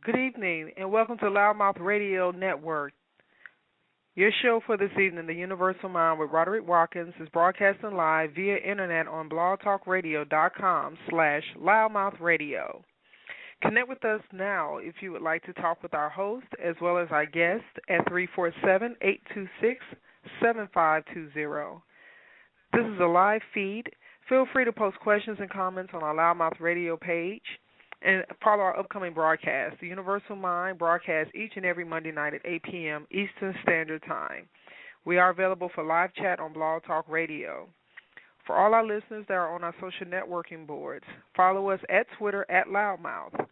Good evening, and welcome to Loudmouth Radio Network. Your show for this evening, The Universal Mind with Roderick Watkins, is broadcasting live via internet on blogtalkradio.com/loudmouthradio. Connect with us now if you would like to talk with our host as well as our guest at 347-826-7520. This is a live feed. Feel free to post questions and comments on our Loudmouth Radio page and follow our upcoming broadcast. The Universal Mind broadcasts each and every Monday night at 8 p.m. Eastern Standard Time. We are available for live chat on Blog Talk Radio. For all our listeners that are on our social networking boards, follow us at Twitter at Loudmouth.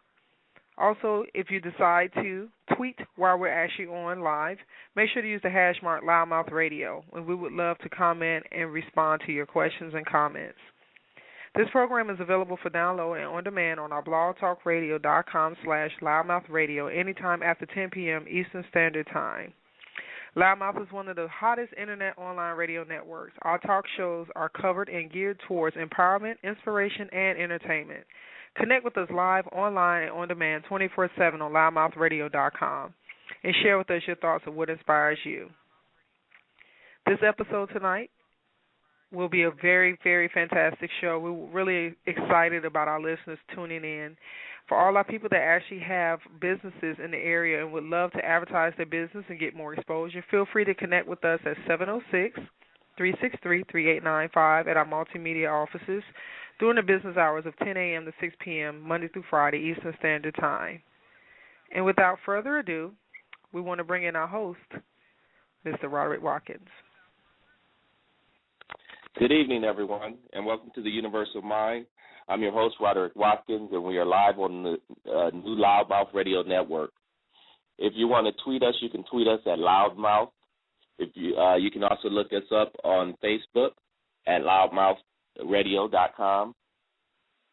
Also, if you decide to tweet while we're actually on live, make sure to use the hash mark Loudmouth Radio, and we would love to comment and respond to your questions and comments. This program is available for download and on demand on our blogtalkradio.com/loudmouthradio anytime after 10 p.m. Eastern Standard Time. Loudmouth is one of the hottest internet online radio networks. Our talk shows are covered and geared towards empowerment, inspiration, and entertainment. Connect with us live, online, and on demand 24/7 on loudmouthradio.com and share with us your thoughts of what inspires you. This episode tonight will be a very, very fantastic show. We're really excited about our listeners tuning in. For all our people that actually have businesses in the area and would love to advertise their business and get more exposure, feel free to connect with us at 706-363-3895 at our multimedia offices during the business hours of 10 a.m. to 6 p.m. Monday through Friday, Eastern Standard Time. And without further ado, we want to bring in our host, Mr. Roderick Watkins. Good evening, everyone, and welcome to the Universal Mind. I'm your host, Roderick Watkins, and we are live on the new Loudmouth Radio Network. If you want to tweet us, you can tweet us at Loudmouth. If you can also look us up on Facebook at loudmouthradio.com,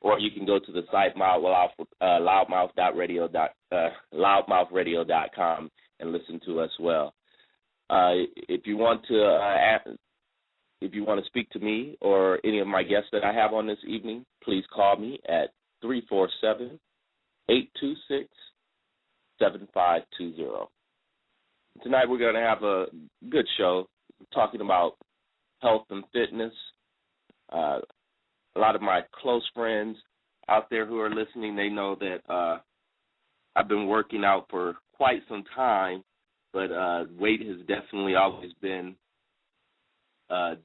or you can go to the site loudmouthradio.com and listen to us well. If you want to speak to me or any of my guests that I have on this evening, please call me at 347-826-7520. Tonight we're going to have a good show talking about health and fitness. A lot of my close friends out there who are listening, they know that I've been working out for quite some time, but weight has definitely always been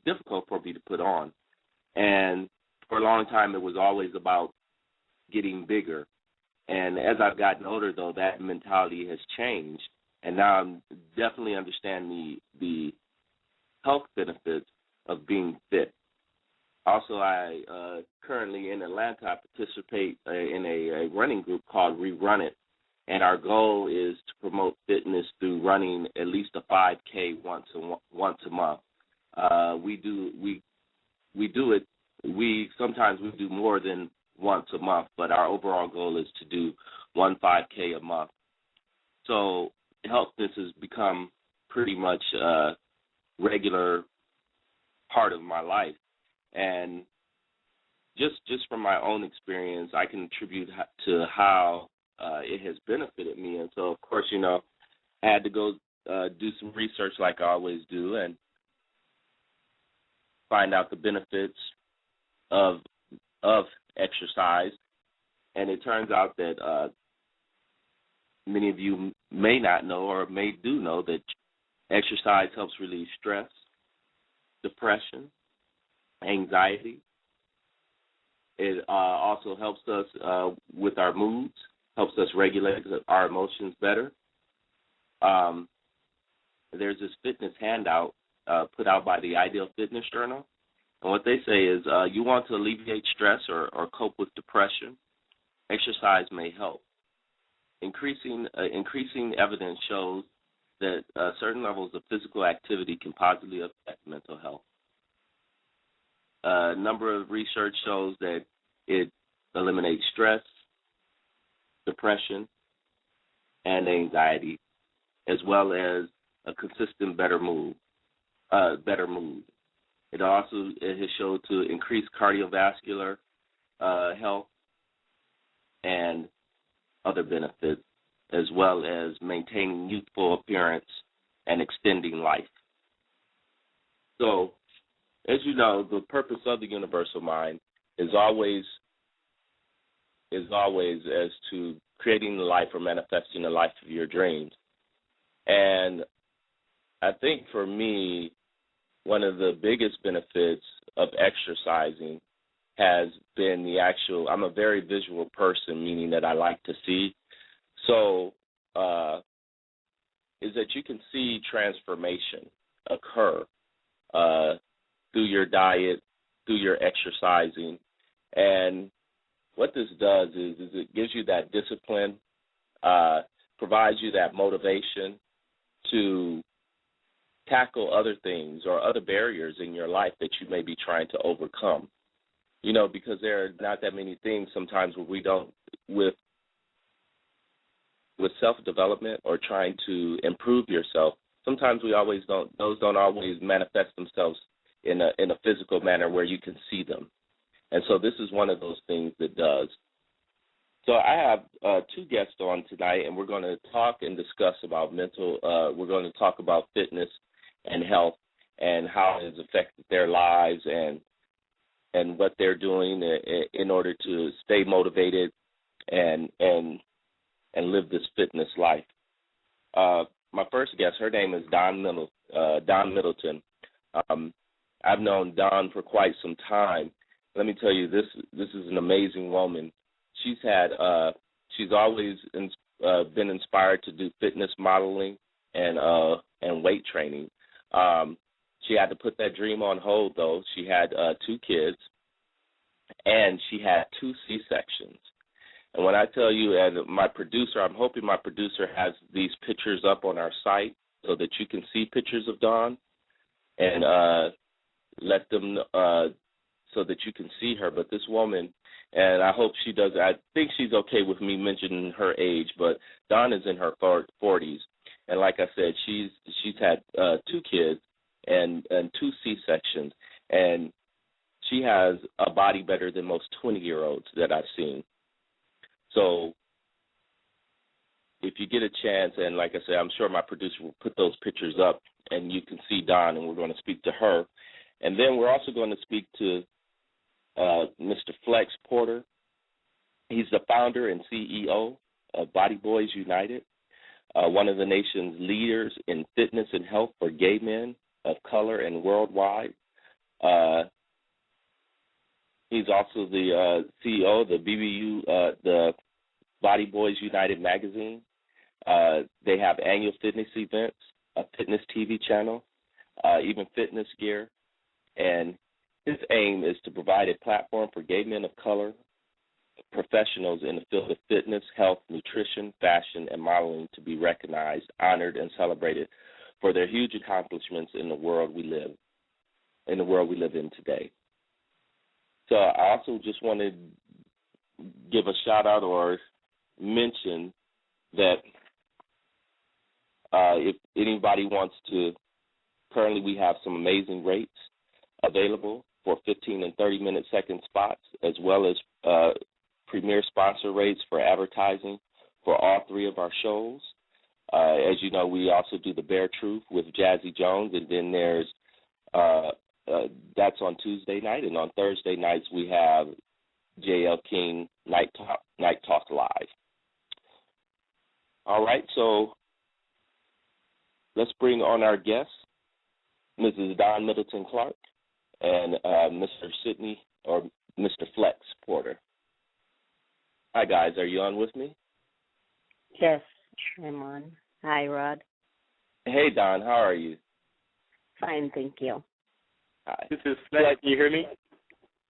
difficult for me to put on. And for a long time, it was always about getting bigger. And as I've gotten older, though, that mentality has changed. And now I'm definitely understand the health benefits of being fit. Also, I currently in Atlanta, I participate in a running group called Rerun It. And our goal is to promote fitness through running at least a 5K once a month. We do it. Sometimes we do more than once a month, but our overall goal is to do 1 5K a month. So healthness has become pretty much a regular part of my life, and just from my own experience, I can attribute to how it has benefited me. And so, of course, I had to go do some research like I always do, and find out the benefits of exercise. And it turns out that many of you may not know or may do know that exercise helps relieve stress, depression, anxiety. It also helps us with our moods, helps us regulate our emotions better. There's this fitness handout put out by the Ideal Fitness Journal. And what they say is you want to alleviate stress or cope with depression, exercise may help. Increasing evidence shows that certain levels of physical activity can positively affect mental health. A number of research shows that it eliminates stress, depression, and anxiety, as well as a consistent better mood. It also has shown to increase cardiovascular health and other benefits as well as maintaining youthful appearance and extending life. So, as you know, the purpose of the universal mind is always as to creating the life or manifesting the life of your dreams. And I think for me, one of the biggest benefits of exercising has been I'm a very visual person, meaning that I like to see. So, is that you can see transformation occur through your diet, through your exercising. And what this does is it gives you that discipline, provides you that motivation to tackle other things or other barriers in your life that you may be trying to overcome. You know, because there are not that many things sometimes where we don't, with self-development or trying to improve yourself, sometimes those don't always manifest themselves in a physical manner where you can see them. And so this is one of those things that does. So I have two guests on tonight, and we're going to talk and discuss about we're going to talk about fitness and health and how it has affected their lives and what they're doing in order to stay motivated and live this fitness life. My first guest, her name is Dawn Mittleton. I've known Dawn for quite some time. Let me tell you, this is an amazing woman. She's always been inspired to do fitness modeling and weight training. She had to put that dream on hold, though. She had 2 kids, and she had 2 C-sections. And when I tell you, and my producer, I'm hoping my producer has these pictures up on our site so that you can see pictures of Dawn and let them so that you can see her. But this woman, and I hope she does, I think she's okay with me mentioning her age, but Dawn is in her 40s. And like I said, she's had 2 kids and 2 C-sections, and she has a body better than most 20-year-olds that I've seen. So if you get a chance, and like I said, I'm sure my producer will put those pictures up, and you can see Dawn, and we're going to speak to her. And then we're also going to speak to Mr. Flex Porter. He's the founder and CEO of Body Boys United, one of the nation's leaders in fitness and health for gay men of color and worldwide. He's also the CEO of the BBU, the Body Boys United magazine. They have annual fitness events, a fitness TV channel, even fitness gear. And his aim is to provide a platform for gay men of color, professionals in the field of fitness, health, nutrition, fashion, and modeling to be recognized, honored, and celebrated for their huge accomplishments in the world we live in today. So I also just want to give a shout-out or mention that if anybody wants to, currently we have some amazing rates available for 15 and 30-minute second spots, as well as premier sponsor rates for advertising for all 3 of our shows. As you know, we also do the Bare Truth with Jazzy Jones, and then there's that's on Tuesday night, and on Thursday nights we have J.L. King Night Talk Live. All right, so let's bring on our guests, Mrs. Dawn Middleton Clark and Mr. Sidney or Mr. Flex Porter. Hi, guys. Are you on with me? Yes, I'm on. Hi, Rod. Hey, Dawn. How are you? Fine, thank you. Hi. This is Flex. Can you hear me?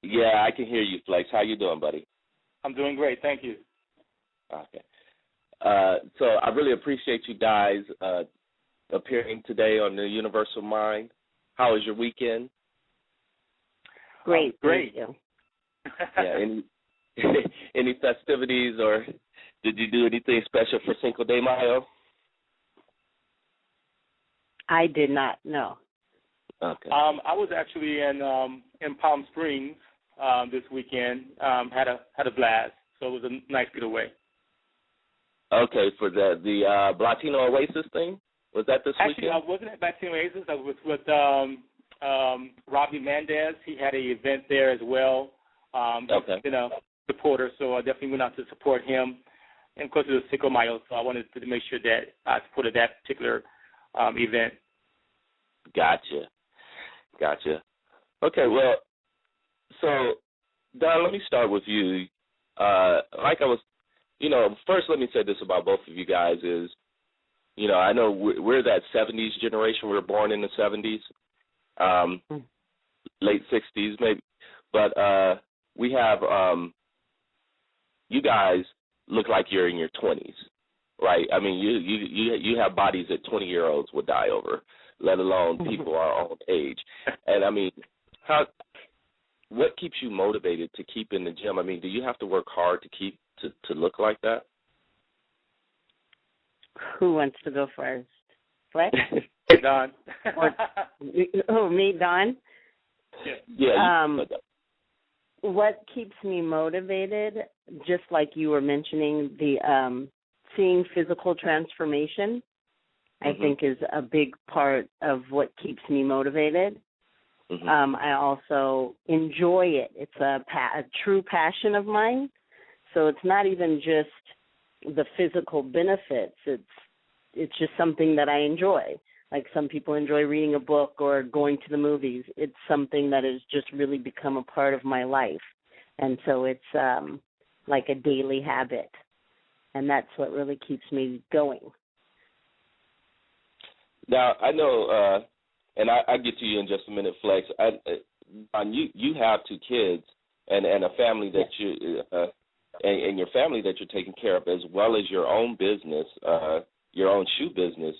Yeah, I can hear you, Flex. How you doing, buddy? I'm doing great. Thank you. Okay. So I really appreciate you guys appearing today on the Universal Mind. How was your weekend? Great. Great. Thank you. Yeah. Any festivities, or did you do anything special for Cinco de Mayo? I did not know. Okay. I was actually in Palm Springs this weekend. Had a blast, so it was a nice getaway. Okay, for the Latino Oasis thing? Was that this Actually, weekend? I wasn't at Latino Oasis. I was with Robbie Mendez. He had an event there as well. Okay. He's been a supporter, so I definitely went out to support him. And, of course, it was Cinco Mayo, so I wanted to make sure that I supported that particular event. Gotcha. Okay, well, so, Don, let me start with you. Like I was, first let me say this about both of you guys is, I know we're that 70s generation. We were born in the 70s, late 60s maybe. But we have, you guys look like you're in your 20s, right? I mean, you have bodies that 20-year-olds would die over, let alone people our own age. And, I mean, what keeps you motivated to keep in the gym? I mean, do you have to work hard to keep to look like that? Who wants to go first? Flex? Don. Me, Don? Yeah. What keeps me motivated, just like you were mentioning, the seeing physical transformation, I think is a big part of what keeps me motivated. I also enjoy it. It's a true passion of mine. So it's not even just the physical benefits. It's just something that I enjoy. Like some people enjoy reading a book or going to the movies. It's something that has just really become a part of my life. And so it's like a daily habit. And that's what really keeps me going. Now, I know, and I'll get to you in just a minute, Flex. You have two kids and a family that you and your family that you're taking care of, as well as your own business, your own shoe business.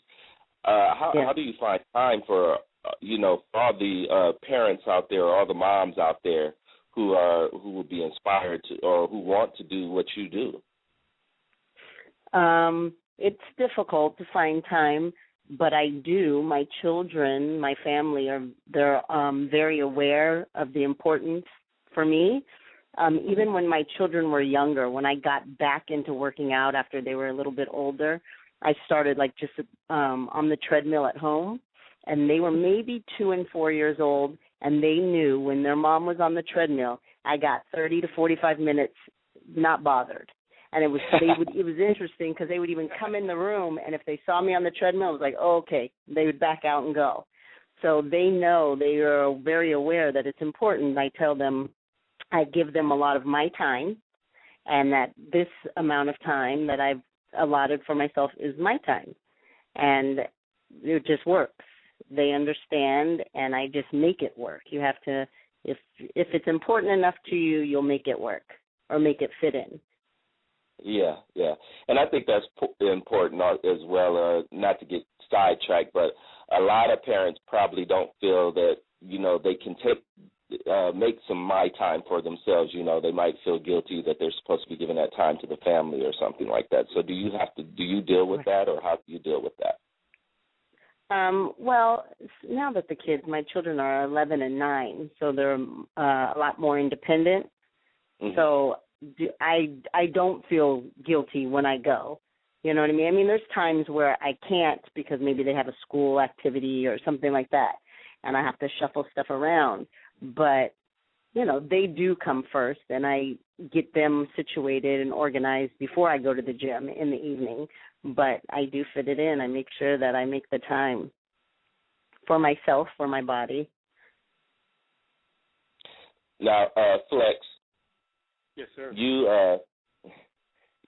How do you find time for all the parents out there, all the moms out there who would be inspired to or who want to do what you do? It's difficult to find time, but I do. My children, my family they're very aware of the importance for me. Even when my children were younger, when I got back into working out after they were a little bit older, I started like just on the treadmill at home, and they were maybe 2 and 4 years old, and they knew when their mom was on the treadmill, I got 30 to 45 minutes not bothered. And it was interesting because they would even come in the room, and if they saw me on the treadmill, it was like, oh, okay, they would back out and go. So they know, they are very aware that it's important. I tell them, I give them a lot of my time, and that this amount of time that I've allotted for myself is my time. And it just works. They understand, and I just make it work. You have to, if it's important enough to you, you'll make it work or make it fit in. Yeah. And I think that's important as well, not to get sidetracked, but a lot of parents probably don't feel that, they can make some my time for themselves. They might feel guilty that they're supposed to be giving that time to the family or something like that. So do you deal with that, or how do you deal with that? Well, now that my children are 11 and 9, so they're a lot more independent. So I don't feel guilty when I go. You know what I mean? I mean, there's times where I can't because maybe they have a school activity or something like that, and I have to shuffle stuff around. But, they do come first, and I get them situated and organized before I go to the gym in the evening. But I do fit it in. I make sure that I make the time for myself, for my body. Now, Flex. Yes, sir.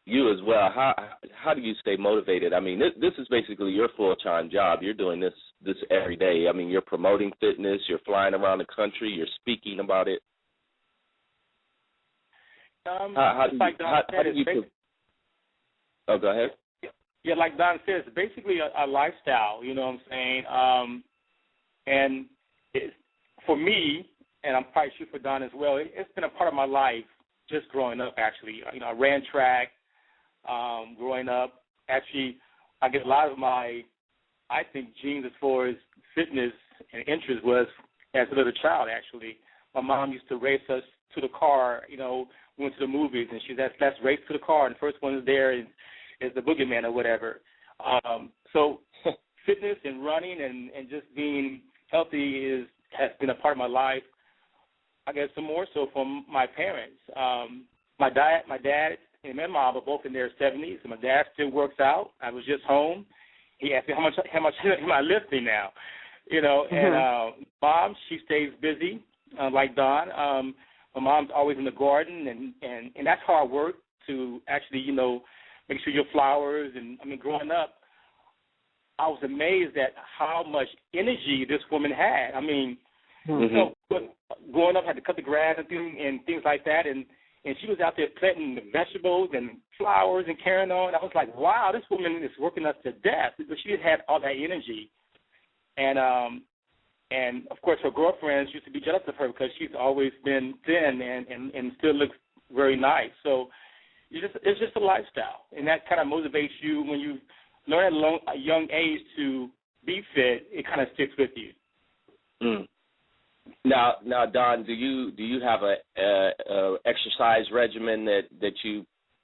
You as well. How do you stay motivated? I mean, this is basically your full-time job. You're doing this every day. I mean, you're promoting fitness. You're flying around the country. You're speaking about it. How do you? Oh, go ahead. Yeah, like Don says, it's basically a lifestyle. You know what I'm saying? And for me, and I'm probably sure for Don as well, it's been a part of my life just growing up. Actually, I ran track. Growing up, actually, I get a lot of my, I think, genes as far as fitness and interest was as a little child, actually. My mom used to race us to the car, we went to the movies, and she said, let's race to the car, and the first one is there, and is the boogeyman or whatever. So fitness and running and just being healthy has been a part of my life. I guess some more so from my parents. My dad and my mom are both in their 70s, and my dad still works out. I was just home. He asked me how much am I lifting now, And mom, she stays busy, like Dawn. My mom's always in the garden, and that's hard work to actually, make sure your flowers. And I mean, growing up, I was amazed at how much energy this woman had. I mean, growing up, I had to cut the grass and things like that, and she was out there planting the vegetables and flowers and carrying on. I was like, wow, this woman is working us to death. But she had all that energy, and of course her girlfriends used to be jealous of her because she's always been thin and still looks very nice. So it's just a lifestyle, and that kind of motivates you when you learn at a young age to be fit. It kind of sticks with you. Mm. Now, Don, do you have a exercise regimen that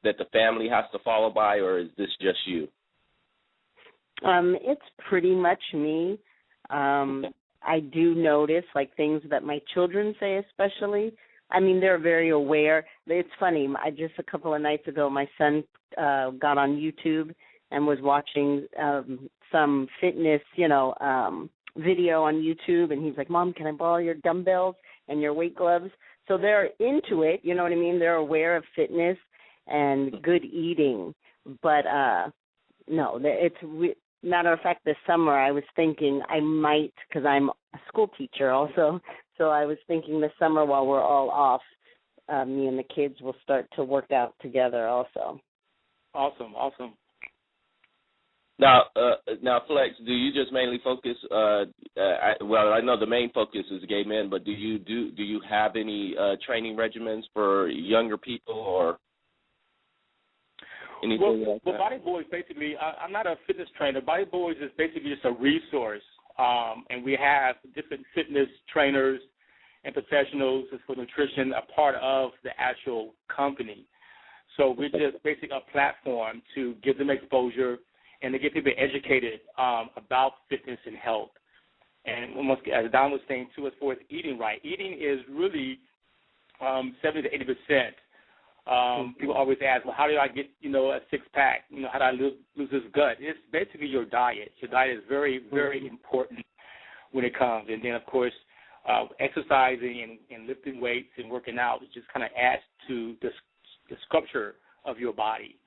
the family has to follow by, or is this just you? It's pretty much me. I do notice things that my children say, especially. I mean, they're very aware. It's funny. Just a couple of nights ago, my son got on YouTube and was watching some fitness, video on YouTube, and he's like, Mom, can I borrow your dumbbells and your weight gloves? So they're into it, you know what I mean? They're aware of fitness and good eating. But, no, matter of fact, this summer I was thinking I might, because I'm a school teacher also, so I was thinking this summer while we're all off, me and the kids will start to work out together also. Awesome. Now, Flex, do you just mainly focus? I know the main focus is gay men, but do you have any training regimens for younger people or anything like that? Well, Body Boys basically. I'm not a fitness trainer. Body Boys is basically just a resource, and we have different fitness trainers and professionals for nutrition a part of the actual company. So we're just basically a platform to give them exposure and to get people educated about fitness and health. And as Don was saying, too, as far as eating right, eating is really 70 to 80%. People always ask, well, how do I get, a six-pack? How do I lose this gut? It's basically your diet. Your diet is very, very important when it comes. And then, of course, exercising and lifting weights and working out, it just kind of adds to the sculpture of your body.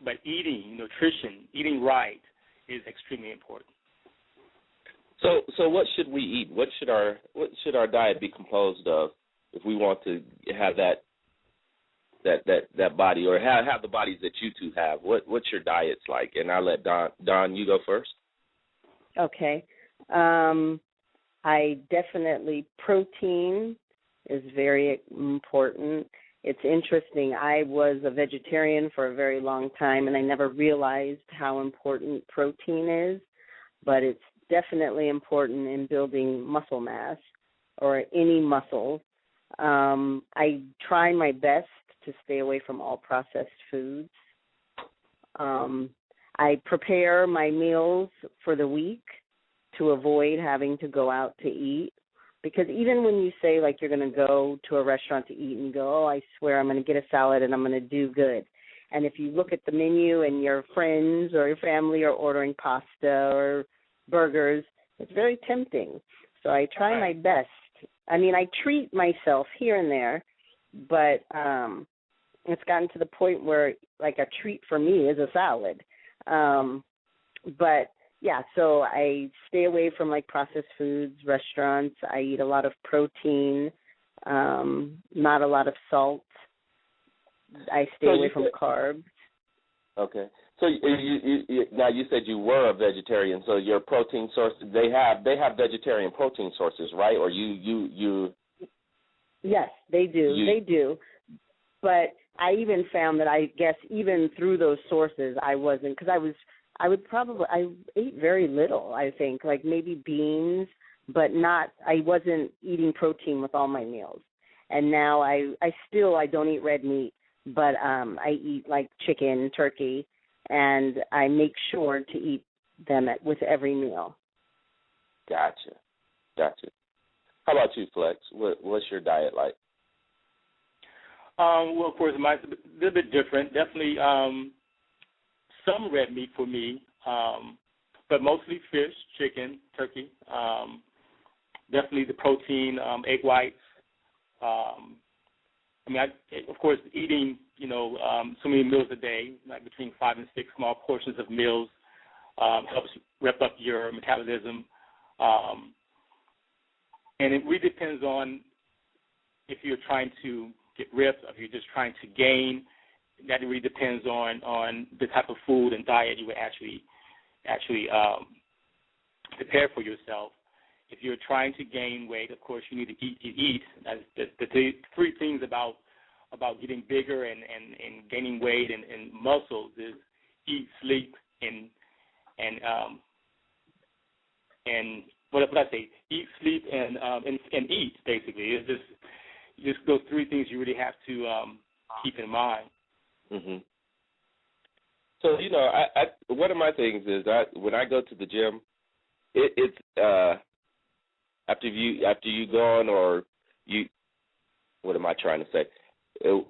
But eating, nutrition, eating right is extremely important. So what should we eat? What should our diet be composed of if we want to have that body or have the bodies that you two have? What's your diets like? And I'll let Don, you go first. Okay. I definitely, protein is very important. It's interesting. I was a vegetarian for a very long time, and I never realized how important protein is, but it's definitely important in building muscle mass or any muscle. I try my best to stay away from all processed foods. I prepare my meals for the week to avoid having to go out to eat. Because even when you say, you're going to go to a restaurant to eat and you go, I swear I'm going to get a salad and I'm going to do good. And if you look at the menu and your friends or your family are ordering pasta or burgers, it's very tempting. So I try my best. I mean, I treat myself here and there, but it's gotten to the point where, a treat for me is a salad. But yeah, so I stay away from processed foods, restaurants. I eat a lot of protein, not a lot of salt. I stay away from carbs. Okay. So now you said you were a vegetarian. So your protein source, they have vegetarian protein sources, right? Or you? Yes, they do. They do. But I even found that I guess even through those sources, I wasn't, because I ate very little, I think, maybe beans, but I wasn't eating protein with all my meals. And now I don't eat red meat, but I eat chicken, turkey, and I make sure to eat them with every meal. Gotcha. How about you, Flex? What's your diet like? Well, of course, mine's a little bit different. Definitely some red meat for me, but mostly fish, chicken, turkey. Definitely the protein, egg whites. Of course, eating, so many meals a day, like between 5 and 6 small portions of meals, helps rep up your metabolism. And it really depends on if you're trying to get ripped, or if you're just trying to gain. That really depends on the type of food and diet you would actually prepare for yourself. If you're trying to gain weight, of course, you need to eat. The three things about getting bigger and gaining weight and muscles is eat, sleep, and what did I say? Eat, sleep, and eat. Basically, it's just those three things you really have to keep in mind. Mm-hmm. So one of my things is when I go to the gym, it's after you go on, or you, what am I trying to say?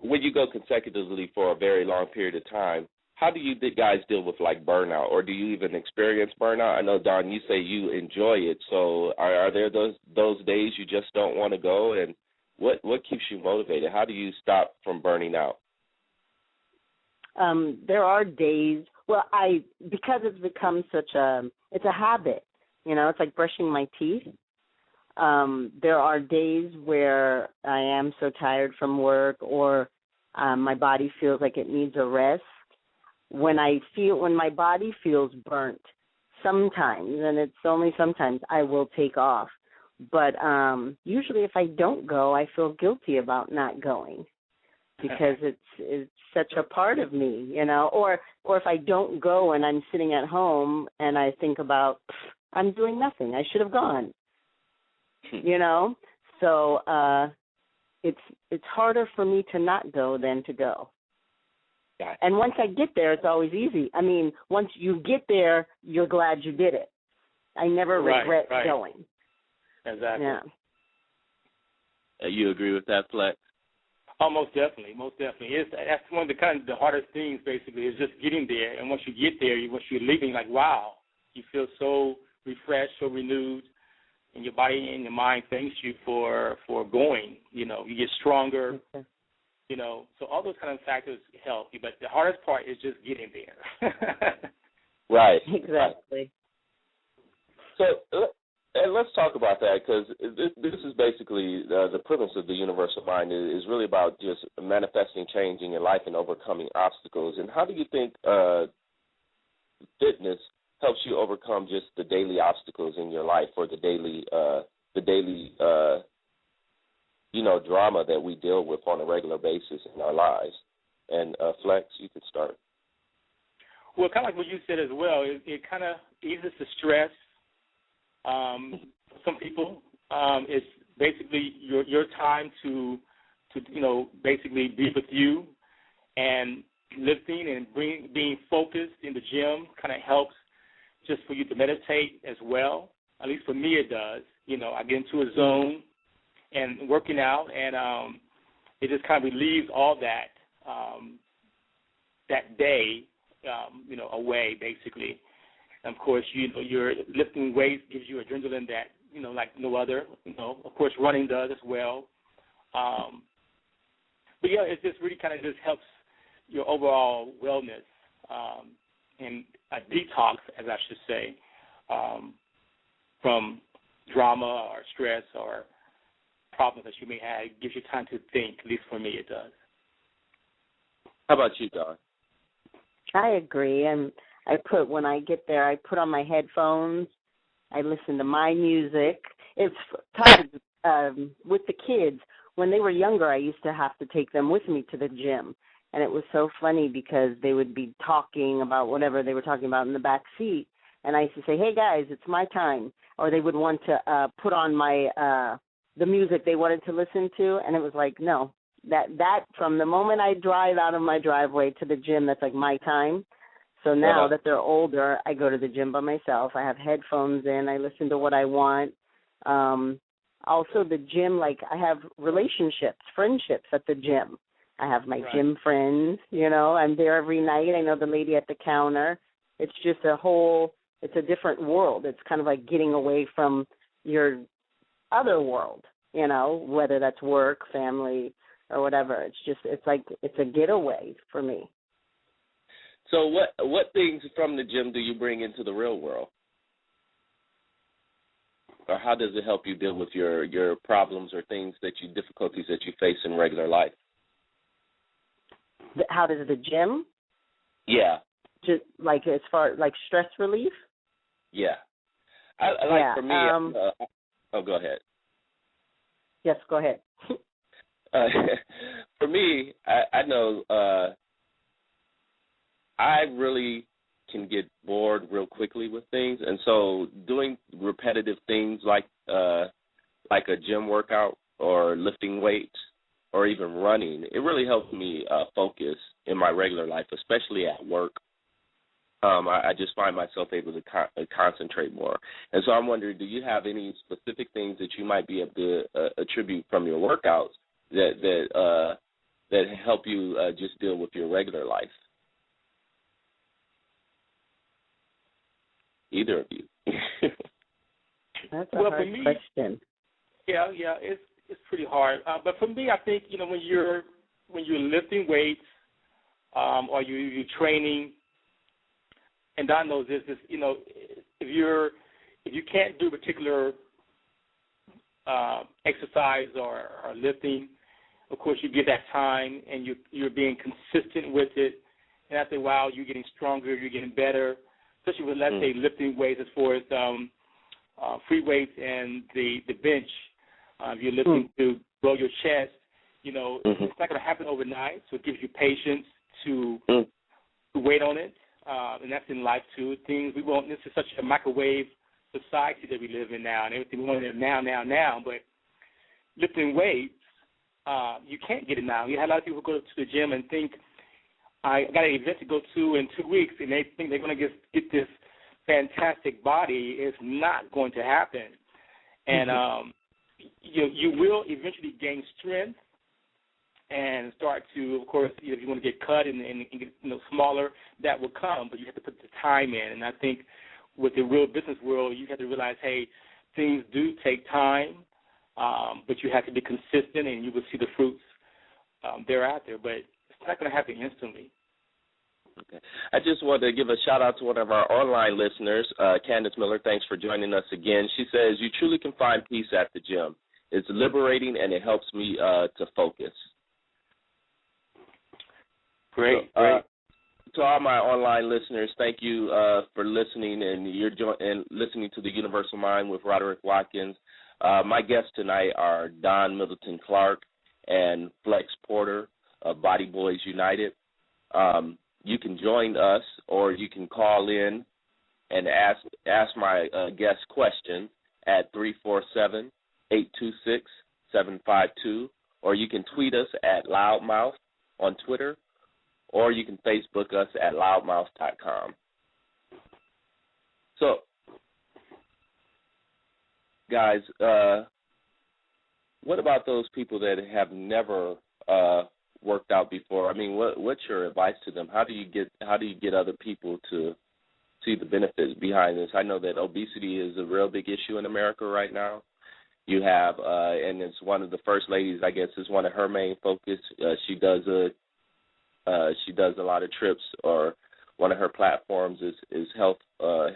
When you go consecutively for a very long period of time, how do you guys deal with like burnout, or do you even experience burnout? I know, Don, you say you enjoy it. So are there those days you just don't want to go, and what keeps you motivated? How do you stop from burning out? There are days. Well, because it's become it's a habit. It's like brushing my teeth. There are days where I am so tired from work, or my body feels like it needs a rest. When my body feels burnt, sometimes, and it's only sometimes, I will take off. But usually if I don't go, I feel guilty about not going, because it's such a part of me, or if I don't go and I'm sitting at home and I think about, I'm doing nothing, I should have gone. So it's harder for me to not go than to go. Gotcha. And once I get there, it's always easy. I mean, once you get there, you're glad you did it. I never regret going. Exactly. Yeah. You agree with that, Flex? Oh, most definitely. That's one of the hardest things, basically, is just getting there. And once you get there, once you're leaving, like, wow, you feel so refreshed, so renewed. And your body and your mind thanks you for going. You get stronger. Okay. So all those kind of factors help you. But the hardest part is just getting there. Right. Exactly. So let's talk about that, because this is basically the premise of the Universal Mind is really about just manifesting change in your life and overcoming obstacles. And how do you think fitness helps you overcome just the daily obstacles in your life, or the daily drama that we deal with on a regular basis in our lives? And Flex, you could start. Well, kind of like what you said as well, it kind of eases the stress. Some people, it's basically your time to basically be with you, and lifting and being focused in the gym kind of helps just for you to meditate as well. At least for me it does. I get into a zone and working out, and it just kind of relieves all that day, away, basically. And of course, you're lifting weights gives you adrenaline that, like no other. Of course, running does as well. But yeah, it just really kind of just helps your overall wellness and a detox, as I should say, from drama or stress or problems that you may have. It gives you time to think. At least for me, it does. How about you, Don? I agree. And when I get there, I put on my headphones. I listen to my music. It's with the kids. When they were younger, I used to have to take them with me to the gym. And it was so funny because they would be talking about whatever they were talking about in the back seat. And I used to say, hey, guys, it's my time. Or they would want to put on the music they wanted to listen to. And it was like, no, that from the moment I drive out of my driveway to the gym, that's like my time. So now that they're older, I go to the gym by myself. I have headphones in. I listen to what I want. Also, the gym, like I have relationships, friendships at the gym. I have my gym friends, you know. I'm there every night. I know the lady at the counter. It's just it's a different world. It's kind of like getting away from your other world, you know, whether that's work, family, or whatever. It's like it's a getaway for me. So what things from the gym do you bring into the real world? Or how does it help you deal with your problems or difficulties that you face in regular life? How does the gym? Yeah. Just like as far like stress relief? Yeah. For me, go ahead. Yes, go ahead. For me, I know I really can get bored real quickly with things, and so doing repetitive things like a gym workout or lifting weights or even running, it really helps me focus in my regular life, especially at work. I just find myself able to concentrate more. And so I'm wondering, do you have any specific things that you might be able to attribute from your workouts that help you just deal with your regular life? Either of you. That's a hard question. Yeah, it's pretty hard. But for me, I think when you're lifting weights or you're training, and Don knows this is if you can't do a particular exercise or lifting, of course you give that time and you're being consistent with it, and after a while you're getting stronger, you're getting better. Especially with, let's say, lifting weights as far as free weights and the bench. If you're lifting to grow your chest, it's not going to happen overnight, so it gives you patience to wait on it, and that's in life, too. This is such a microwave society that we live in now, and everything we want it now, but lifting weights, you can't get it now. You have a lot of people go to the gym and think, I got an event to go to in 2 weeks, and they think they're going to get this fantastic body. It's not going to happen. And you will eventually gain strength and start to, of course, if you want to get cut and get smaller, that will come, but you have to put the time in. And I think with the real business world, you have to realize, hey, things do take time, but you have to be consistent, and you will see the fruits thereafter. But it's not going to happen instantly. Okay. I just wanted to give a shout-out to one of our online listeners, Candace Miller. Thanks for joining us again. She says, you truly can find peace at the gym. It's liberating, and it helps me to focus. Great. To all my online listeners, thank you for listening, and listening to The Universal Mind with Roderick Watkins. My guests tonight are Don Middleton Clark and Flex Porter of Body Boys United. You can join us, or you can call in and ask my guest question at 347-826-752, or you can tweet us at Loudmouth on Twitter, or you can Facebook us at loudmouth.com. So, guys, what about those people that have never worked out before? I mean, what's your advice to them? How do you get other people to see the benefits behind this? I know that obesity is a real big issue in America right now. You have, and it's one of the first ladies, I guess, is one of her main focus. She does a lot of trips, or one of her platforms is Healthful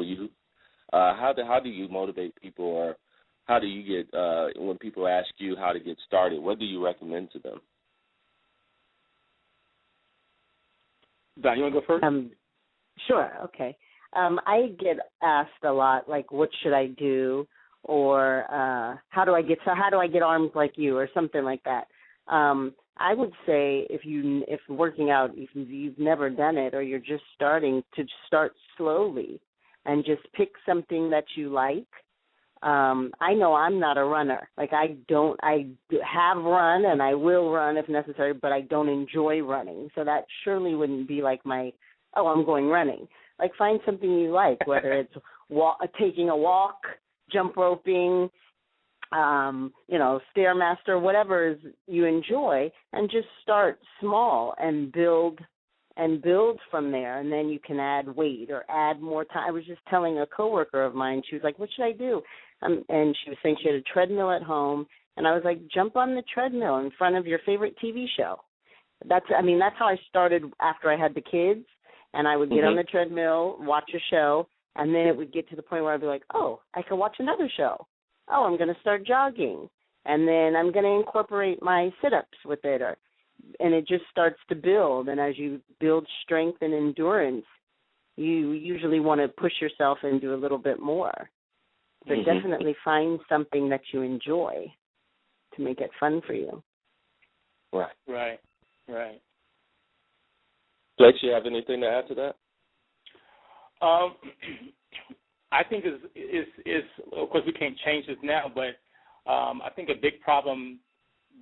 Youth. How do you motivate people, or how do you get, when people ask you how to get started, what do you recommend to them? Don, you want to go first? Sure, okay. I get asked a lot, like, what should I do, or how do I get arms like you, or something like that. I would say if working out, if you've never done it, or you're just starting, to start slowly and just pick something that you like. I know I'm not a runner. Like, I have run, and I will run if necessary, but I don't enjoy running. So that surely wouldn't be like my oh, I'm going running. Like, find something you like, whether it's taking a walk, jump roping, Stairmaster, whatever you enjoy, and just start small and build from there, and then you can add weight or add more time. I was just telling a coworker of mine, she was like, what should I do? And she was saying she had a treadmill at home, and I was like, jump on the treadmill in front of your favorite TV show. That's how I started after I had the kids, and I would get on the treadmill, watch a show, and then it would get to the point where I'd be like, oh, I could watch another show. Oh, I'm going to start jogging, and then I'm going to incorporate my sit-ups with it, and it just starts to build. And as you build strength and endurance, you usually want to push yourself and do a little bit more. But definitely find something that you enjoy to make it fun for you. Right. Blake, you have anything to add to that? I think is of course we can't change this now, but I think a big problem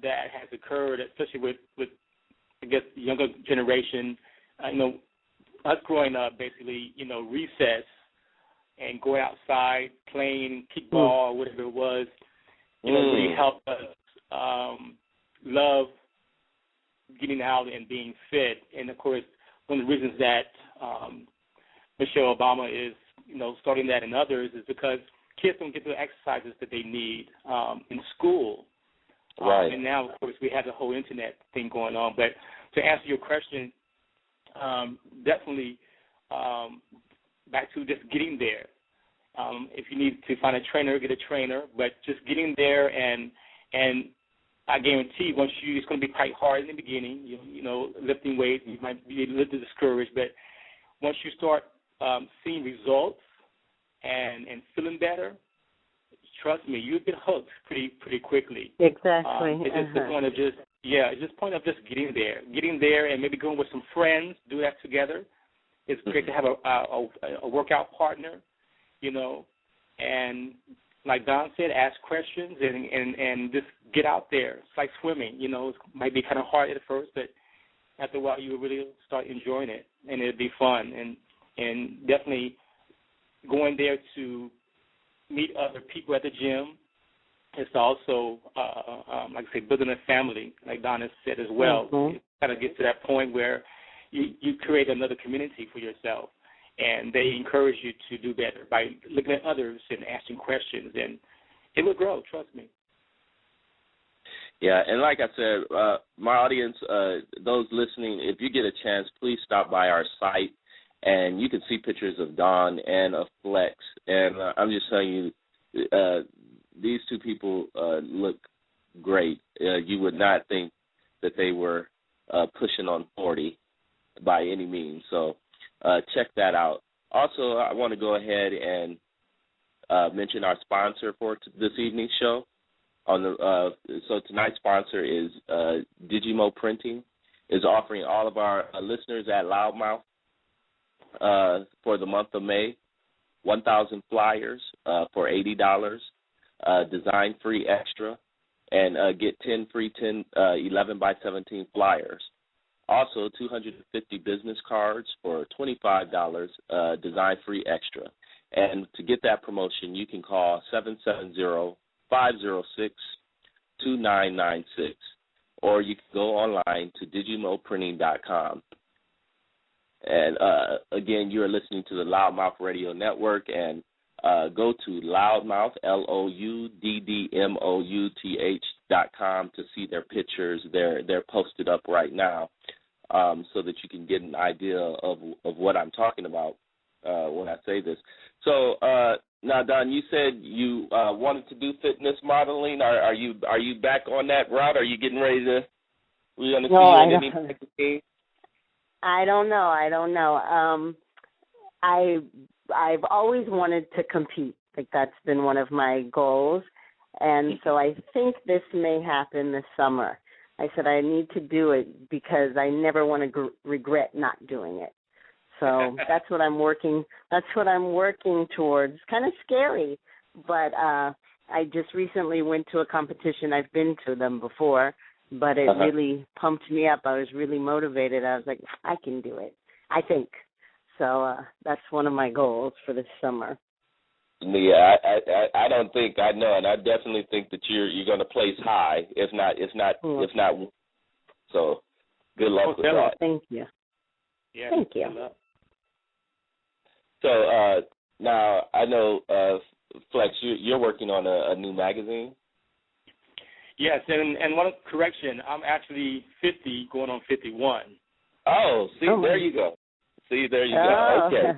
that has occurred, especially with I guess the younger generation, us growing up, basically, recess and going outside playing kickball or whatever it was, really helped us love getting out and being fit. And of course, one of the reasons that Michelle Obama is starting that in others is because kids don't get the exercises that they need in school. Right. And now, of course, we have the whole Internet thing going on. But to answer your question, definitely back to just getting there. If you need to find a trainer, get a trainer. But just getting there, and I guarantee once it's going to be quite hard in the beginning, lifting weights, you might be a little discouraged. But once you start seeing results and feeling better, trust me, you'll get hooked pretty quickly. Exactly. It's just the point of just getting there, and maybe going with some friends, do that together. It's great to have a workout partner, and like Don said, ask questions and just get out there. It's like swimming, it might be kind of hard at first, but after a while you will really start enjoying it, and it'll be fun. And definitely going there to meet other people at the gym. It's also, like I say, building a family, like Donna said as well. You kind of get to that point where you create another community for yourself, and they encourage you to do better by looking at others and asking questions, and it will grow, trust me. Yeah, and like I said, my audience, those listening, if you get a chance, please stop by our site, and you can see pictures of Don and of Flex. And I'm just telling you, these two people look great. You would not think that they were pushing on 40 by any means. So check that out. Also, I want to go ahead and mention our sponsor for this evening's show. So tonight's sponsor is Digimo Printing, is offering all of our listeners at Loudmouth for the month of May, 1,000 flyers for $80, design-free extra, and get 10 free 11 by 17 flyers. Also, 250 business cards for $25, design-free extra. And to get that promotion, you can call 770-506-2996, or you can go online to digimoprinting.com. And, again, you're listening to the Loudmouth Radio Network, and go to Loudmouth, LOUDDMOUTH.com to see their pictures. They're posted up right now, so that you can get an idea of what I'm talking about when I say this. So now, Don, you said you wanted to do fitness modeling. Are you back on that route? Are you getting ready to? We're going to see you in any magazine? I don't know. I've always wanted to compete. Like, that's been one of my goals. And so I think this may happen this summer. I said I need to do it because I never want to regret not doing it. So that's what I'm working towards. It's kind of scary, but I just recently went to a competition. I've been to them before, but it really pumped me up. I was really motivated. I was like, I can do it, I think. So that's one of my goals for this summer. Yeah, I don't think I know, and I definitely think that you're going to place high, if not. So, good luck with that. Thank you. Yeah. Thank you. So now I know, Flex, you're working on a new magazine. Yes, and one correction, I'm actually 50, going on 51. Oh, see, there you go. Okay.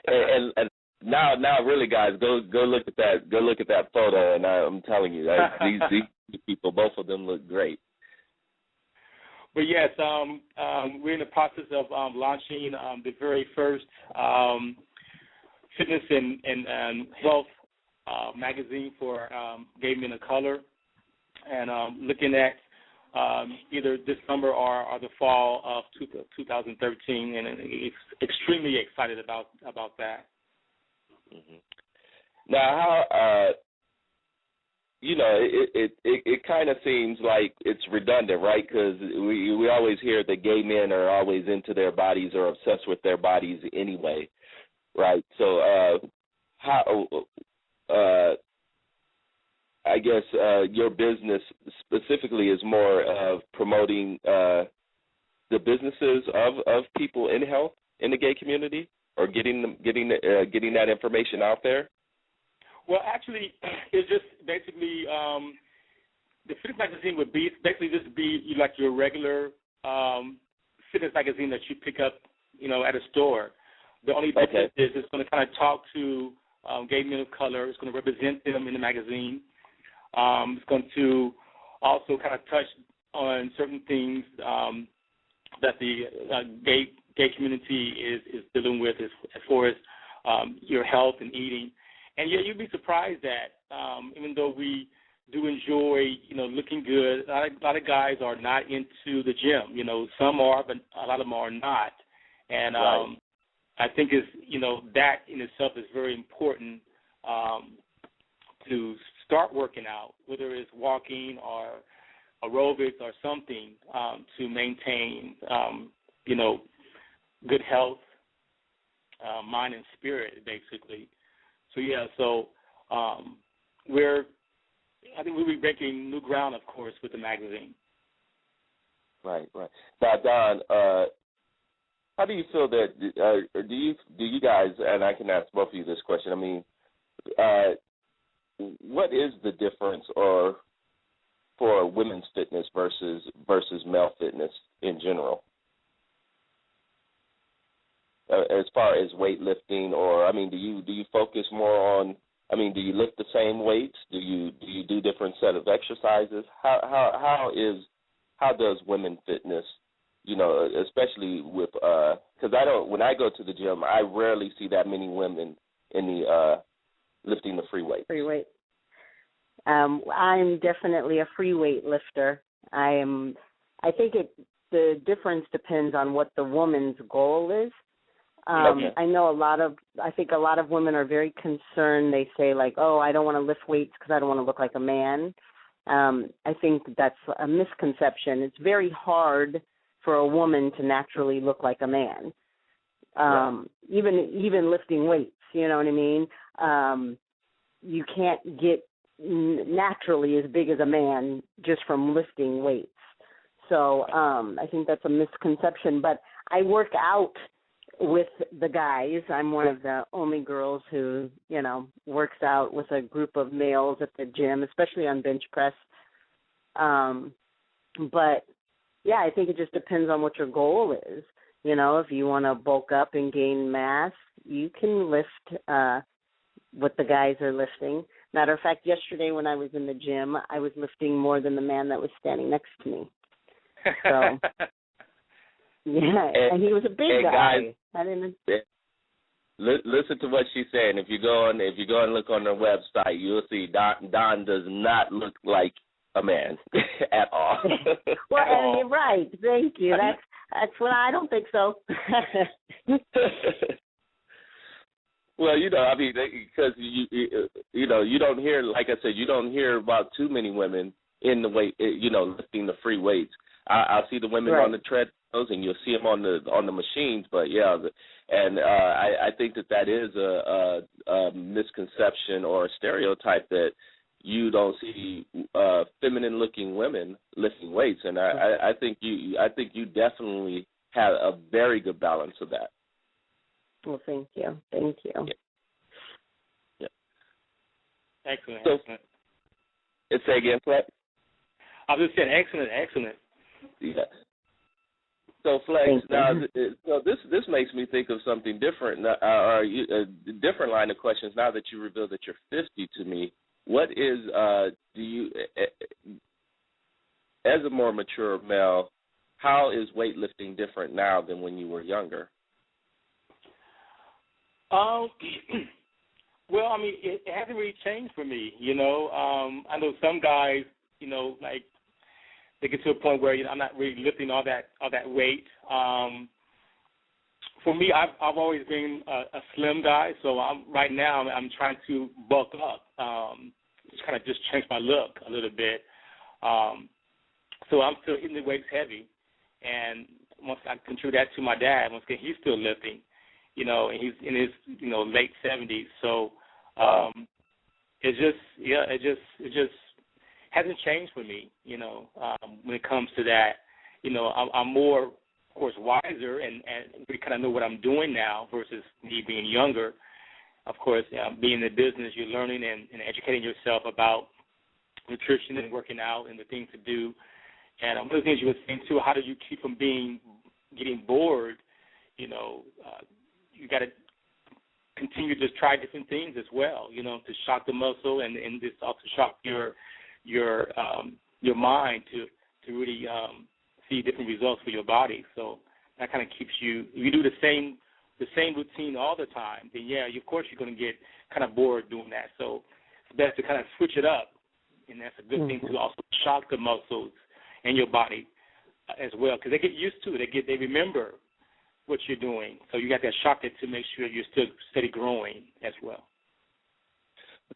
and now, really, guys, go look at that. Go look at that photo, and I'm telling you, these people, both of them look great. But yes, we're in the process of launching the very first fitness and health magazine for gay men of color, and looking at either this summer or the fall of 2013, and extremely excited about that. Mm-hmm. Now, how it kind of seems like it's redundant, right? Because we always hear that gay men are always into their bodies or obsessed with their bodies anyway, right? So, I guess your business specifically is more of promoting the businesses of people in health in the gay community, or getting that information out there. Well, actually, it's just basically the fitness magazine would be basically just be like your regular fitness magazine that you pick up, at a store. The only difference is it's going to kind of talk to gay men of color. It's going to represent them in the magazine. It's going to also kind of touch on certain things that the gay community is dealing with as far as your health and eating. And yeah, you'd be surprised that even though we do enjoy, looking good, a lot of guys are not into the gym. Some are, but a lot of them are not. And right. I think that in itself is very important to start working out, whether it's walking or aerobics or something, to maintain, good health, mind and spirit, basically. So yeah, I think we'll be breaking new ground, of course, with the magazine. Right. Now, Don, how do you feel that? Do you guys? And I can ask both of you this question. I mean, what is the difference, or for women's fitness versus male fitness in general? As far as weightlifting, or do you focus more on? Do you lift the same weights? Do you do different set of exercises? How does women fitness? Especially with because when I go to the gym, I rarely see that many women in the lifting the free weight. Free weight. I'm definitely a free weight lifter. I think the difference depends on what the woman's goal is. I know I think a lot of women are very concerned. They say like, oh, I don't want to lift weights because I don't want to look like a man. I think that's a misconception. It's very hard for a woman to naturally look like a man. Even lifting weights, you know what I mean? You can't get naturally as big as a man just from lifting weights. So I think that's a misconception. But I work out with the guys. I'm one of the only girls who, works out with a group of males at the gym, especially on bench press. But, yeah, I think it just depends on what your goal is. If you want to bulk up and gain mass, you can lift what the guys are lifting. Matter of fact, yesterday when I was in the gym, I was lifting more than the man that was standing next to me. So, yeah, and he was a big guy. Guys, listen to what she's saying. If you go and look on their website, you'll see Don does not look like a man at all. Well, and you're right. Thank you. That's what I don't think so. Well, because you don't hear, like I said, you don't hear about too many women in the weight, lifting the free weights. I see the women right. on the treadmill. and you'll see them on the machines. But yeah, I think that is a misconception or a stereotype that you don't see feminine-looking women lifting weights, and I think you definitely have a very good balance of that. Well, thank you. Thank you. Yeah. Excellent. So, excellent. Say again, Flex? I was just saying, excellent. Yeah. So, Flex, now, so this makes me think of something different, or a different line of questions. Now that you revealed that you're 50 to me, what is do you, as a more mature male, how is weightlifting different now than when you were younger? Well, I mean, it hasn't really changed for me. You know, I know some guys, you know, like they get to a point where I'm not really lifting all that weight. For me, I've always been a slim guy, so right now I'm trying to bulk up, just kind of change my look a little bit. So I'm still hitting the weights heavy, and once I contribute that to my dad, once again he's still lifting, you know, and he's in his late 70s. So it just hasn't changed for me, you know, when it comes to that. You know, I'm more, of course, wiser and we kind of know what I'm doing now versus me being younger. Of course, being in the business, you're learning and educating yourself about nutrition and working out and the things to do. And one of the things you were saying, too, how do you keep from getting bored? You know, you got to continue to try different things as well, you know, to shock the muscle and just also shock your mind to really see different results for your body. So that kind of keeps you. If you do the same routine all the time, then yeah, of course you're going to get kind of bored doing that. So it's best to kind of switch it up, and that's a good thing to also shock the muscles in your body as well, because they get used to it. They remember what you're doing. So you got to shock it to make sure you're still steady growing as well.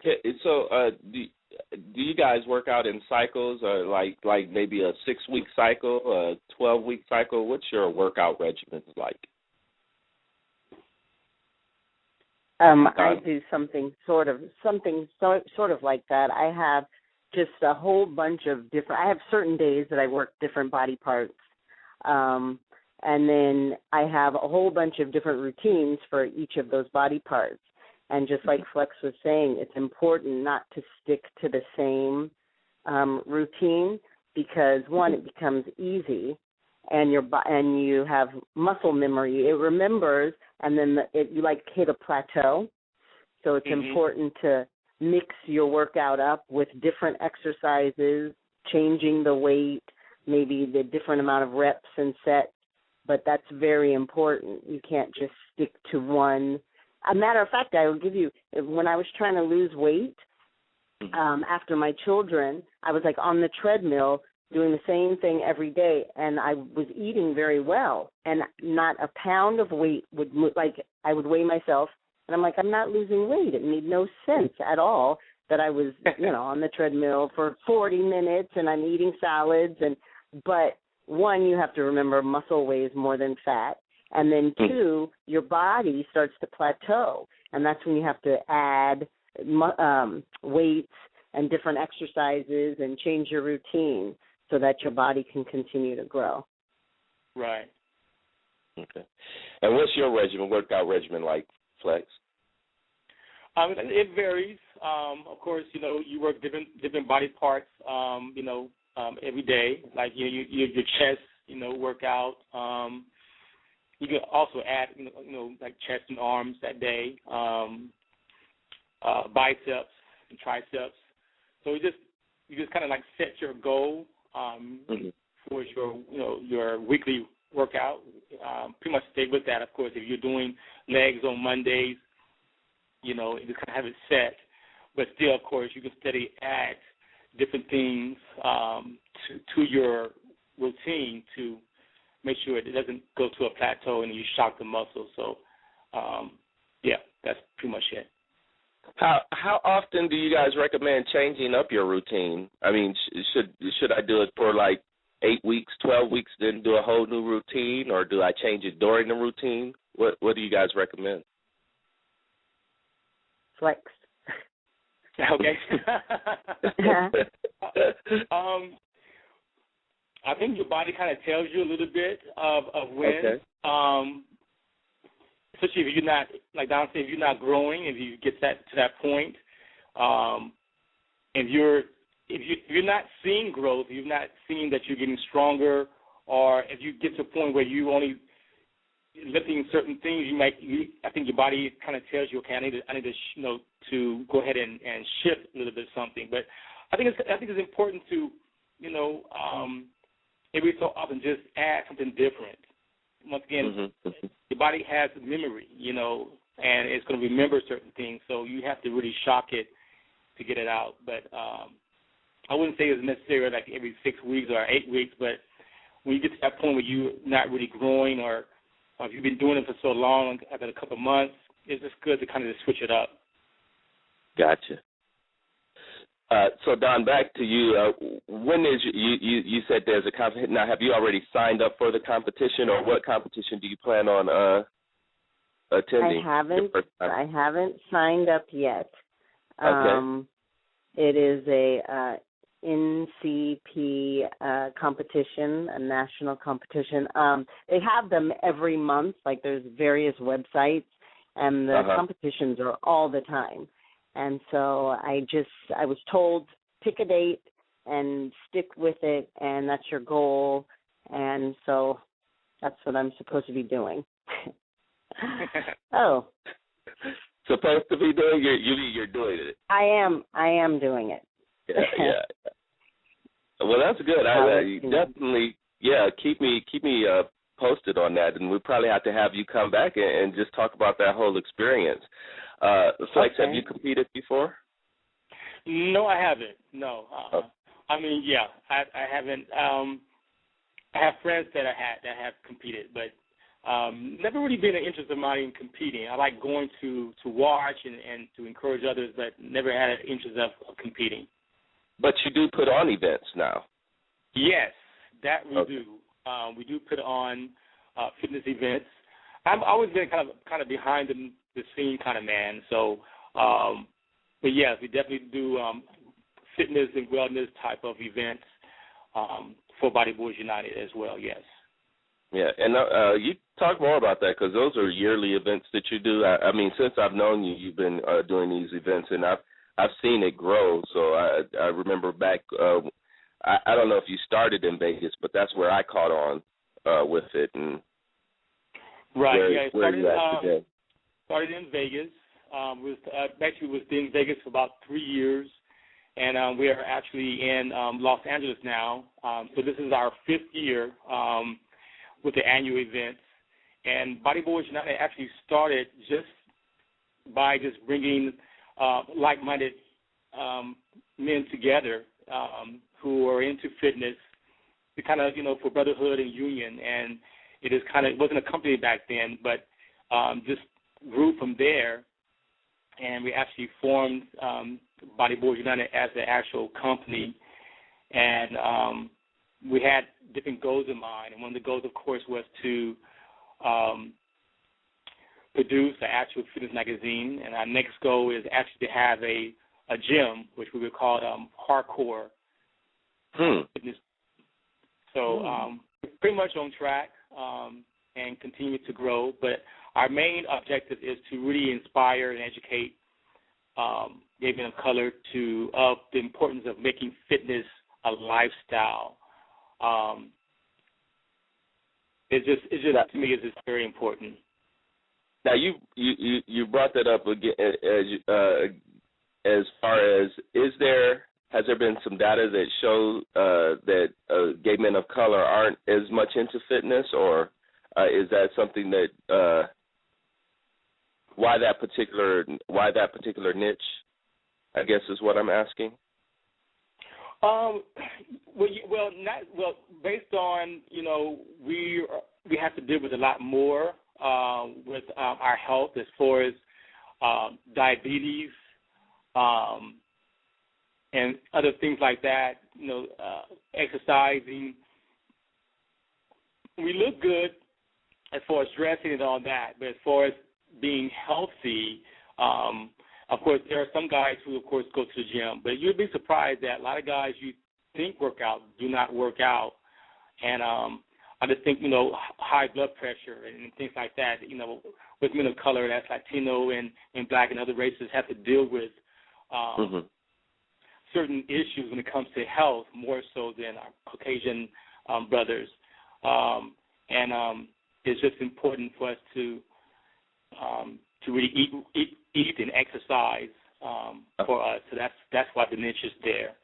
Okay, so do you guys work out in cycles, or like maybe a 6-week cycle, a 12-week cycle? What's your workout regimen like? I do something sort of like that. I have just a whole bunch of different. I have certain days that I work different body parts, and then I have a whole bunch of different routines for each of those body parts. And just like Flex was saying, it's important not to stick to the same routine because, one, it becomes easy, and you have muscle memory. It remembers, and then you like hit a plateau. So it's important to mix your workout up with different exercises, changing the weight, maybe the different amount of reps and sets. But that's very important. You can't just stick to one. A matter of fact, I will give you, when I was trying to lose weight after my children, I was like on the treadmill doing the same thing every day, and I was eating very well, and not a pound of weight would move. Like I would weigh myself, and I'm like, I'm not losing weight. It made no sense at all that I was, on the treadmill for 40 minutes, and I'm eating salads. But one, you have to remember muscle weighs more than fat. And then two, your body starts to plateau, and that's when you have to add weights and different exercises and change your routine so that your body can continue to grow. Right. Okay. And what's your workout regimen like, Flex? It varies. Of course, you work different body parts, every day. Like your chest, workout. You can also add, like chest and arms that day, biceps and triceps. So you just kind of like set your goal for your weekly workout. Pretty much stay with that. Of course, if you're doing legs on Mondays, you just kind of have it set. But still, of course, you can steady add different things to your routine to make sure it doesn't go to a plateau and you shock the muscle. So, that's pretty much it. How often do you guys recommend changing up your routine? I mean, should I do it for like 8 weeks, 12 weeks, then do a whole new routine, or do I change it during the routine? What do you guys recommend? Flex. Okay. I think your body kind of tells you a little bit of when. Okay. Especially if you're not, like Don said, if you're not growing, if you get to that point, if you're not seeing growth, if you're not seeing that you're getting stronger, or if you get to a point where you only lifting certain things, I think your body kind of tells you, okay, I need to to go ahead and shift a little bit something. But I think it's important to, every so often just add something different. Once again, your body has memory, and it's going to remember certain things, so you have to really shock it to get it out. But I wouldn't say it's necessary like every 6 weeks or 8 weeks, but when you get to that point where you're not really growing, or if you've been doing it for so long, after a couple of months, it's just good to kind of just switch it up. Gotcha. So, Don, back to you. When is you said there's a competition. Now, have you already signed up for the competition, or what competition do you plan on attending? I haven't signed up yet. Okay. It is a NCP competition, a national competition. They have them every month. Like, there's various websites, and the competitions are all the time. And so I was told, pick a date and stick with it, and that's your goal. And so that's what I'm supposed to be doing. Oh. Supposed to be doing? You're doing it. I am doing it. Yeah. Well, that's good. Definitely, keep me posted on that, and we probably have to have you come back and just talk about that whole experience. Flex, have you competed before? No, I haven't. No. I mean, I haven't. I have friends that have competed, but never really been an interest of mine in competing. I like going to watch and to encourage others, but never had an interest of competing. But you do put on events now. Yes, that we do. We do put on fitness events. I've always been kind of behind the scene kind of man. So, but yes, we definitely do fitness and wellness type of events for Body Boys United as well. Yes. Yeah, and you talk more about that, because those are yearly events that you do. I mean, since I've known you, you've been doing these events, and I've seen it grow. So I remember back. I don't know if you started in Vegas, but that's where I caught on with it. And right. Where you at today? Started in Vegas. Was in Vegas for about 3 years, and we are actually in Los Angeles now. So this is our 5th year with the annual events. And Body Boys United actually started just by bringing like-minded men together who are into fitness to kind of, for brotherhood and union. And it wasn't a company back then, but just grew from there. And we actually formed Body Boys United as the actual company. And we had different goals in mind. And one of the goals, of course, was to produce the actual fitness magazine. And our next goal is actually to have a gym, which we would call hardcore fitness. So we're pretty much on track and continue to grow. But our main objective is to really inspire and educate gay men of color of the importance of making fitness a lifestyle. It's just to me, it's just very important. Now you brought that up again as far as has there been some data that show that gay men of color aren't as much into fitness, or is that something that why that particular niche, I guess, is what I'm asking? Based on we have to deal with a lot more with our health as far as diabetes and other things like that. Exercising we look good as far as dressing and all that, but as far as being healthy, of course, there are some guys who, of course, go to the gym, but you'd be surprised that a lot of guys you think work out do not work out. And I just think, high blood pressure and things like that, with men of color, that's Latino and black and other races have to deal with certain issues when it comes to health, more so than our Caucasian brothers. And it's just important for us to really eat and exercise for us. So that's why the niche is there.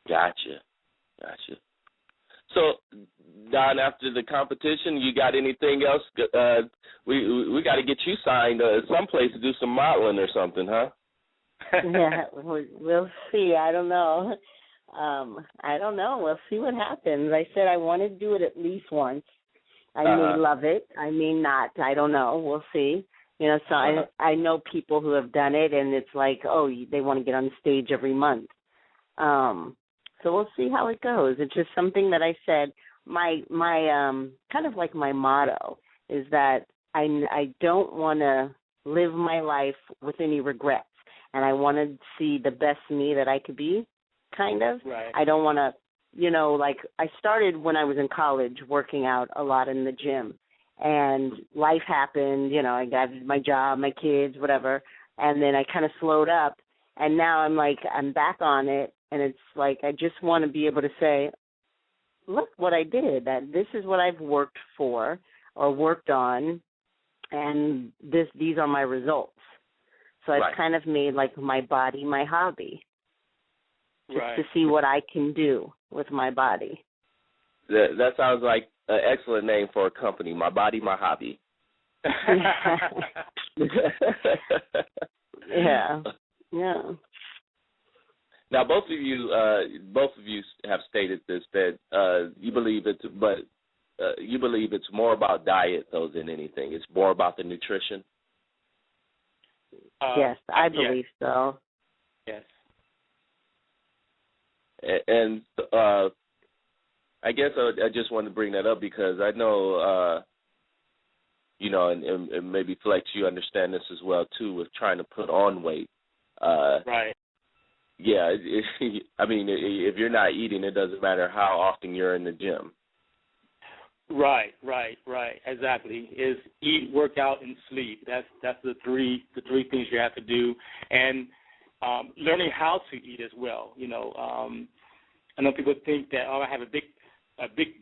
Gotcha. So, Don, after the competition, you got anything else? We got to get you signed someplace to do some modeling or something, huh? Yeah, we'll see. I don't know. We'll see what happens. I said I want to do it at least once. I may love it. I may not. I don't know. We'll see. So I know people who have done it, and it's like, oh, they want to get on stage every month. So we'll see how it goes. It's just something that I said. My kind of like my motto is that I don't want to live my life with any regrets, and I want to see the best me that I could be. Kind of. Right. I don't want to. Like I started when I was in college working out a lot in the gym, and life happened, I got my job, my kids, whatever, and then I kind of slowed up, and now I'm back on it, and it's like I just want to be able to say, look what I did, that this is what I've worked for or worked on, and these are my results. So I've kind of made like my body my hobby. Just to see what I can do with my body. That sounds like an excellent name for a company. My body, my hobby. Yeah. Now, both of you have stated this, that you believe it's more about diet though than anything. It's more about the nutrition. Yes, I believe so. Yes. And I guess I just wanted to bring that up because I know, and maybe Flex, you understand this as well too, with trying to put on weight. Right. Yeah, I mean, if you're not eating, it doesn't matter how often you're in the gym. Right. Exactly. Is eat, work out, and sleep. That's the three things you have to do, and learning how to eat as well. I know people think that I have a big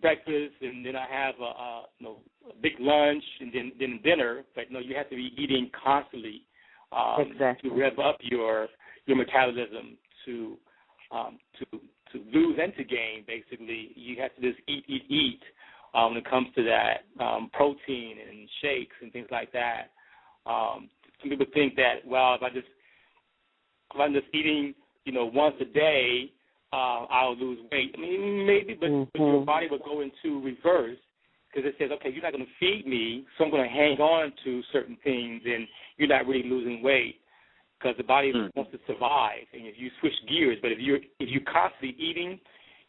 breakfast and then I have a big lunch and then dinner, but no, you have to be eating constantly exactly. to rev up your metabolism to lose and to gain. Basically, you have to just eat. When it comes to that, protein and shakes and things like that. Some people think that, well, if I'm just eating, once a day, I'll lose weight. I mean, maybe, but your body will go into reverse because it says, okay, you're not going to feed me, so I'm going to hang on to certain things, and you're not really losing weight because the body wants to survive. And if you switch gears, but if you're constantly eating,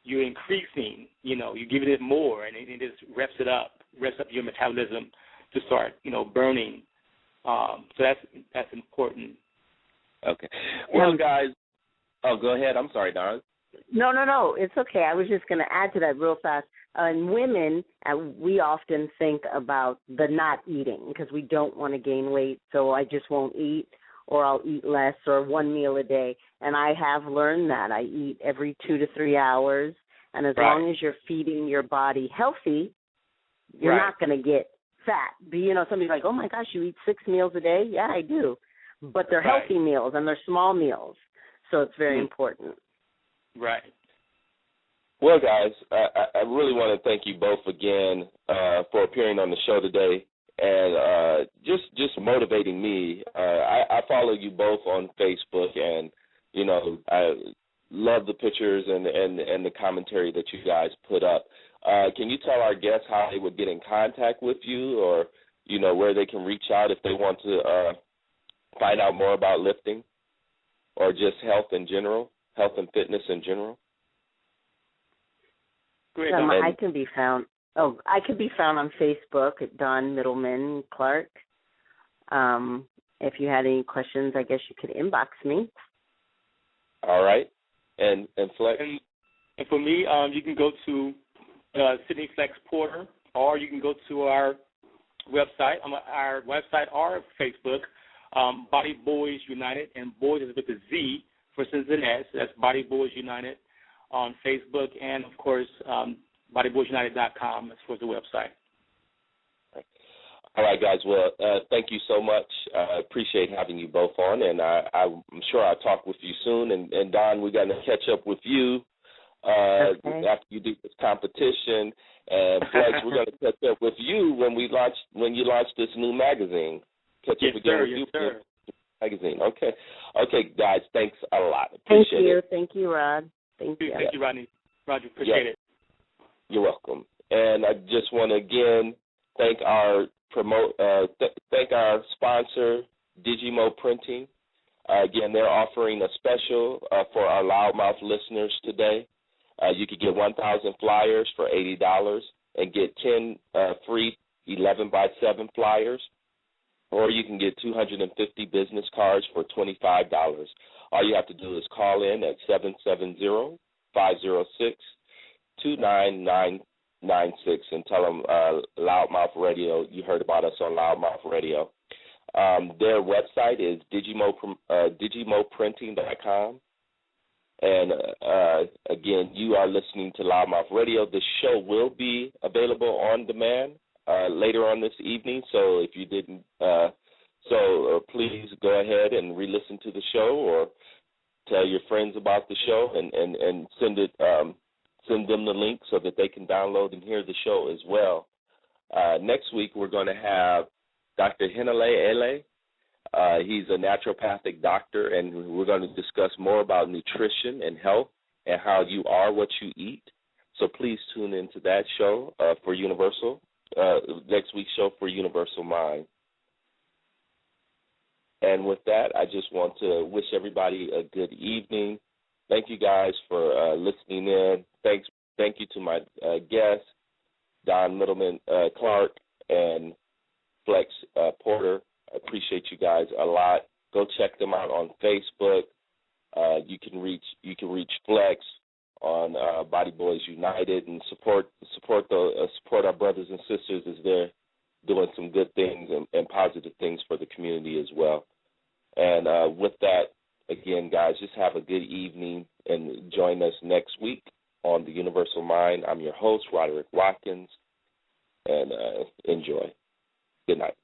you're increasing. You're giving it more, and it just reps up your metabolism to start, burning. So that's important. Okay. Well, guys, go ahead. I'm sorry, Don. No. It's okay. I was just going to add to that real fast. In women, we often think about the not eating because we don't want to gain weight, so I just won't eat or I'll eat less or one meal a day. And I have learned that. I eat every 2 to 3 hours, and as long as you're feeding your body healthy, you're not going to get fat. But, somebody's like, oh, my gosh, you eat 6 meals a day? Yeah, I do. But they're healthy meals and they're small meals, so it's very important. Right. Well, guys, I really want to thank you both again for appearing on the show today and just motivating me. I follow you both on Facebook, and I love the pictures and the commentary that you guys put up. Can you tell our guests how they would get in contact with you, or where they can reach out if they want to find out more about lifting or just health in general, health and fitness in general? Great. I can be found Oh, I could be found on Facebook at Dawn Mittleman Clark. If you had any questions, I guess you could inbox me. All right. And Flex? And for me, you can go to Sydney Flex Porter, or you can go to our website, or Facebook, Body Boys United, and Boys is with a Z for Cincinnati. So that's Body Boys United on Facebook, and, of course, bodyboysunited.com as far as the website. All right, guys. Well, thank you so much. I appreciate having you both on, and I'm sure I'll talk with you soon. And Don, we're going to catch up with you after you do this competition. And Flex, we're going to catch up with you when you launch this new magazine. Catch up again with you. Sir. Magazine. Okay, guys. Thanks a lot. Appreciate it. Thank you, Rod. Thank you. Thank you, Rodney. Roger, appreciate it. You're welcome. And I just want to again thank our sponsor, Digimo Printing. Again, they're offering a special for our Loudmouth listeners today. You could get 1,000 flyers for $80 and get 10 free 11x7 flyers, or you can get 250 business cards for $25. All you have to do is call in at 770-506-2996 and tell them Loudmouth Radio, you heard about us on Loudmouth Radio. Their website is digimoprinting.com. And, again, you are listening to Loudmouth Radio. This show will be available on demand later on this evening. So if you didn't, please go ahead and re-listen to the show, or tell your friends about the show and send them the link so that they can download and hear the show as well. Next week we're going to have Dr. Hinale Ele. He's a naturopathic doctor, and we're going to discuss more about nutrition and health and how you are what you eat. So please tune into that show for Universal, next week's show for Universal Mind. And with that, I just want to wish everybody a good evening. Thank you guys for listening in. Thank you to my guests, Don Mittleman Clark and Flex Porter. I appreciate you guys a lot. Go check them out on Facebook. You can reach Flex on Body Boys United, and support our brothers and sisters as they're doing some good things and positive things for the community as well. And with that, again, guys, just have a good evening and join us next week on the Universal Mind. I'm your host, Roderick Watkins, and enjoy. Good night.